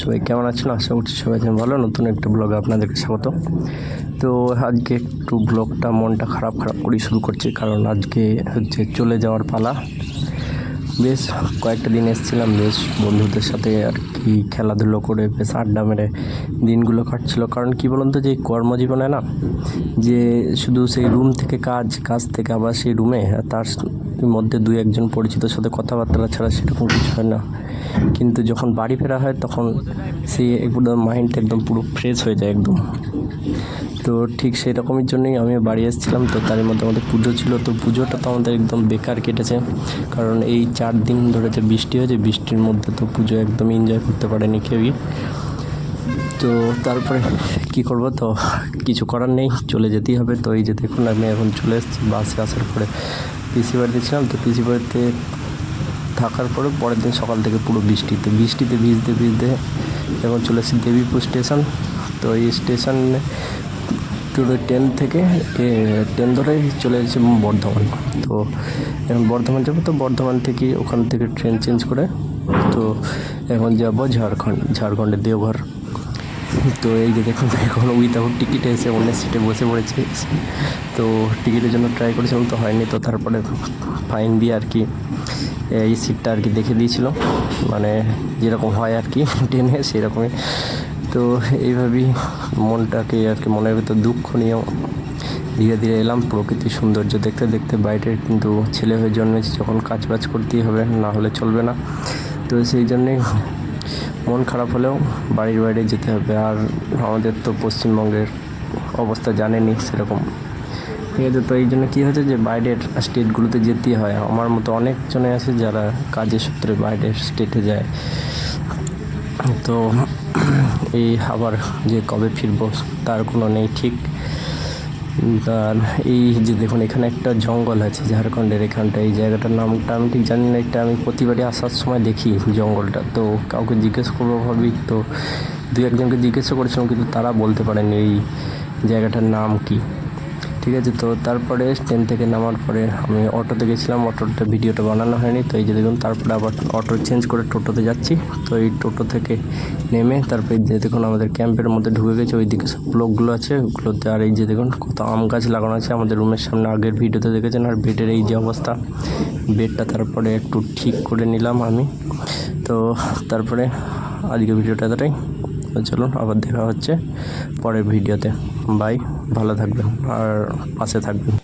সবাই কেমন আছেন? আশা করছি সবাই যেন ভালো। নতুন একটা ব্লগে আপনাদেরকে স্বাগত। তো আজকে একটু ব্লগটা মনটা খারাপ করে শুরু করছি, কারণ আজকে হচ্ছে চলে যাওয়ার পালা। বেশ কয়েকটা দিন এসেছিলাম, বেশ বন্ধুদের সাথে আর কি খেলাধুলো করে বেশ আড্ডা মেরে দিনগুলো কাটছিল। কারণ কি বলুন তো, যে কর্মজীবনে না, যে শুধু সেই রুম থেকে কাজ থেকে আবার সেই রুমে, আর তার মধ্যে দুই একজন পরিচিতর সাথে কথাবার্তা ছাড়া সেরকম কিছু হয় না। কিন্তু যখন বাড়ি ফেরা হয় তখন সেই একদম মাইন্ডটা একদম পুরো ফ্রেশ হয়ে যায় একদম। তো ঠিক সেই রকমের জন্যই আমি বাড়ি এসেছিলাম। তো তার মধ্যে আমাদের পুজো ছিল, তো পুজোটা তো আমাদের একদম বেকার কেটেছে, কারণ এই 4 দিন ধরে যে বৃষ্টি হয়েছে, বৃষ্টির মধ্যে তো পুজো একদম এনজয় করতে পারেনি কেউই। তো তারপরে কি করব, তো কিছু করার নেই, চলে যেতেই হবে। তো এই যে দেখুন, আমি এখন চলে এসেছি বাসে আসার পরে। পিসি বাড়িতে ছিলাম, তো পিসি বাড়িতে থাকার পরে পরের দিন সকাল থেকে পুরো বৃষ্টিতে ভিজতে এখন চলে এসেছি দেবীপুর স্টেশন। তো এই স্টেশনে পুরো ট্রেন ধরে চলে এসেছি বর্ধমান। তো এখন বর্ধমান যাবো, তো বর্ধমান থেকে ওখান থেকে ট্রেন চেঞ্জ করে তো এখন যাবো ঝাড়খণ্ডের দেওঘর। তো এই যে দেখুন, এখন উইথাউট টিকিটে এসে অন্য সিটে বসে পড়েছি। তো টিকিটের জন্য ট্রাই করেছিলাম, তো হয়নি। তো তারপরে ফাইন দিয়ে আর কি এই সিটটা আর কি দেখে দিয়েছিল, মানে যেরকম হয় আর কি ট্রেনে সেরকমই। তো এইভাবেই মনটাকে আর কি, মনের ভিতর দুঃখ নিয়েও ধীরে ধীরে এলাম প্রকৃতির সৌন্দর্য দেখতে দেখতে বাইরের। কিন্তু ছেলে হয়ে জন্মেছি যখন, কাজবাজ করতেই হবে, না হলে চলবে না। তো সেই জন্যেই মন খারাপ হলেও বাড়ির বাইরে যেতে হবে। আর আমাদের তো পশ্চিমবঙ্গের অবস্থা জানেনই সেরকম, ঠিক আছে। তো এই জন্য কী হয়েছে যে বাইরের স্টেটগুলোতে যেতেই হয়। আমার মতো অনেকজনে আছে যারা কাজের সূত্রে বাইরের স্টেটে যায়। তো এই আবার যে কবে ফিরবো তার কোনো নেই ঠিক। আর এই যে দেখুন, এখানে একটা জঙ্গল আছে ঝাড়খণ্ডের এখানটা, এই জায়গাটার নামটা আমি ঠিক জানি না। এটা আমি প্রতিবারই আসার সময় দেখি জঙ্গলটা, তো কাউকে জিজ্ঞেস করবো ভাবি, তো দু একজনকে জিজ্ঞেসও করেছিলাম, কিন্তু তারা বলতে পারেনি এই জায়গাটার নাম কি, ঠিক আছে। তো তারপরে ট্রেন থেকে নামার পরে আমি অটোতে গেছিলাম, অটোটা ভিডিওটা বানানো হয়নি। তো এই যে দেখুন, তারপরে আবার অটো চেঞ্জ করে টোটোতে যাচ্ছি। তো এই টোটো থেকে নেমে তারপরে যে দেখুন আমাদের ক্যাম্পের মধ্যে ঢুকে গেছে, ওইদিকে সব লোকগুলো আছে ওগুলোতে। আর এই যে দেখুন কত আম গাছ লাগানো আছে আমাদের রুমের সামনে, আগের ভিডিওতে দেখেছেন। আর বেডের এই যে অবস্থা, বেডটা তারপরে একটু ঠিক করে নিলাম আমি। তো তারপরে আজকে ভিডিওটা এতটাই। চলুন আবার দেখা হচ্ছে পরের ভিডিওতে। বাই, ভালো থাকবেন আর পাশে থাকবেন।